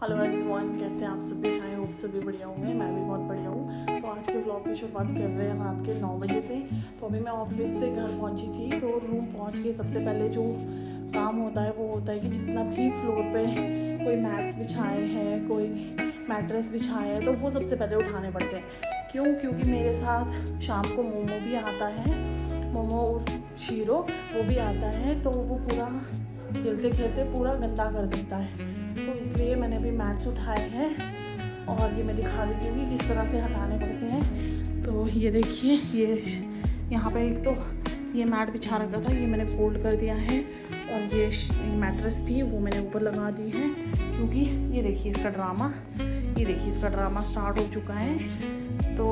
Hello everyone, कैसे हैं आप सभी? आई होप सभी बढ़िया होंगे। मैं भी बहुत बढ़िया हूँ। तो आज के ब्लॉग की शुरुआत कर रहे हैं रात के 9 बजे से। तो अभी मैं ऑफिस से घर पहुँची थी। तो रूम पहुँच के सबसे पहले जो काम होता है वो होता है कि जितना भी फ्लोर पे कोई मैट्स बिछाए हैं, कोई मैट्रेस बिछाए हैं, तो वो सबसे पहले उठाने पड़ते हैं। क्यों? क्योंकि मेरे साथ शाम को मोमो भी आता है, मोमो उर्फ शीरो, वो भी आता है। तो वो पूरा खेलते खेलते पूरा गंदा कर देता है। तो इसलिए मैंने अभी मैट्स उठाए हैं और ये मैं दिखा देती हूँ कि किस तरह से हटाने पड़ते हैं। तो ये देखिए, ये यहाँ पे एक तो ये मैट बिछा रखा था, ये मैंने फोल्ड कर दिया है। और ये मैट्रेस थी वो मैंने ऊपर लगा दी है, क्योंकि ये देखिए इसका ड्रामा स्टार्ट हो चुका है। तो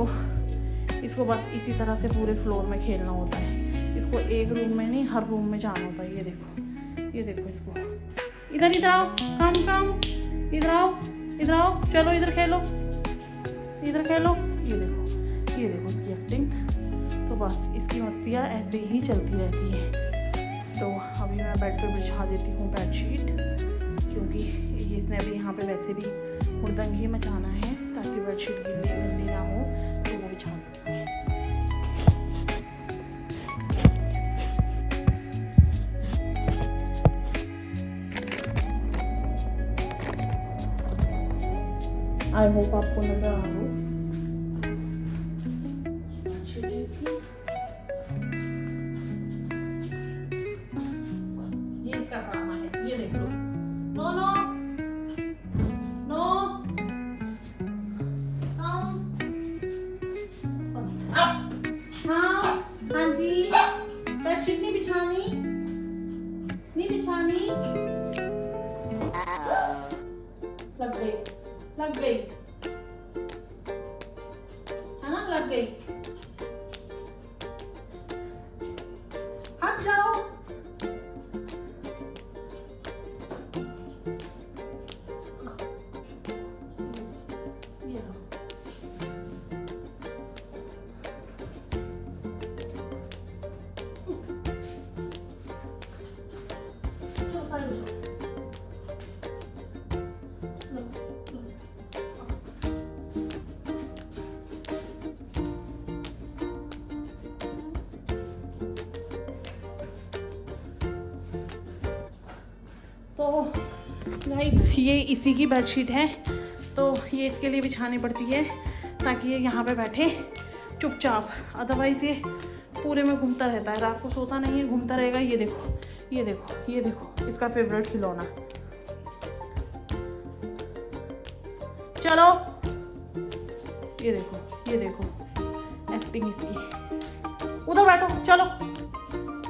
इसको बस इसी तरह से पूरे फ्लोर में खेलना होता है। इसको एक रूम में नहीं, हर रूम में जाना होता है। ये देखो इसको। इधर आओ, काम इधर आओ, चलो इधर खेलो। ये देखो इसकी एक्टिंग। तो बस इसकी मस्तियाँ ऐसे ही चलती रहती हैं। तो अभी मैं बेड पे बिछा देती हूँ बेडशीट, क्योंकि इसने अभी यहाँ पे वैसे भी हुड़दंगी मचाना है, ताकि बेडशीट गंदी ना हो। तो वो बिछा देती हूँ। आई होप आपको नजर आ रहा हो। ये इसका ड्रामा है, ये देख लो। नो हाँ जी, बेडशीट नहीं बिछानी। लग गई है ना, लग गई। हट जाओ। ये लो। चलो सारे बचो। तो गाइस, ये इसी की बेडशीट है। तो ये इसके लिए बिछानी पड़ती है, ताकि ये यहाँ पे बैठे चुपचाप। अदरवाइज ये पूरे में घूमता रहता है, रात को सोता नहीं है, घूमता रहेगा। ये देखो इसका फेवरेट खिलौना। चलो, ये देखो एक्टिंग इसकी। उधर बैठो, चलो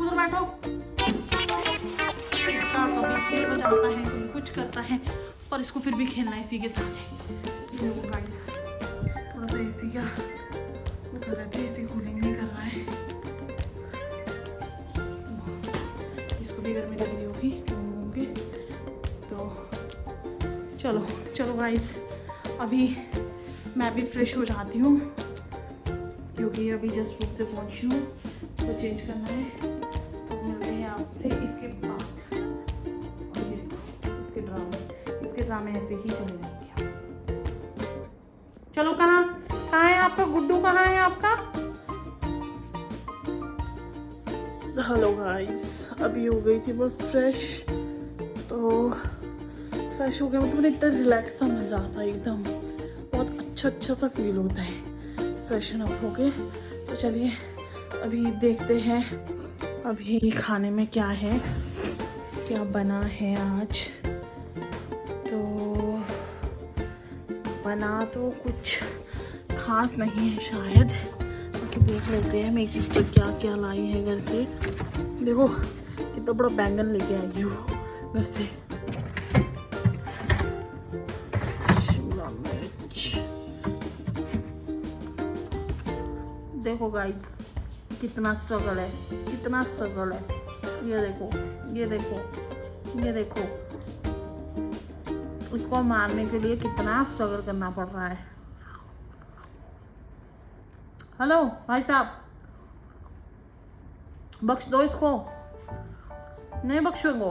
उधर बैठो। कभी सिर बजाता है, कभी कुछ करता है, पर इसको फिर भी खेलना है इसी के साथ है। वो गाइस, थोड़ा सा एसी का वो कर रहे थे, एसी कूलिंग नहीं कर रहा है। इसको भी गर्मी लग रही होगी घूम के। तो चलो गाइस, अभी मैं भी फ्रेश हो जाती हूँ, क्योंकि अभी जस्ट रूम से पहुँची हूँ। तो चेंज करना है। तो मिलते हैं आपसे इसके बाद। इसके ड्रामे ऐसे ही चले जाएंगे। चलो, कहाँ है आपका गुड्डू? कहाँ है आपका? हेलो गाइस, अभी हो गई थी बस फ्रेश। तो फ्रेश हो गया, मतलब इतना रिलैक्स सा मजा आता है, एकदम बहुत अच्छा सा फील होता है फ्रेशन अप हो गए। तो चलिए अभी देखते हैं अभी खाने में क्या है, क्या बना है आज। तो बना तो कुछ खास नहीं है शायद, बाकी देख लेते हैं मेरी सिस्टर क्या क्या लाई है घर से। देखो कितना बड़ा बैंगन लेके आई हूँ घर से, शिमला मिर्च। देखो गाइस, कितना स्ट्रगल है। ये देखो उसको मारने के लिए कितना स्ट्रगल करना पड़ रहा है। हेलो भाई साहब, बख्श दो इसको। नहीं बख्शोगे।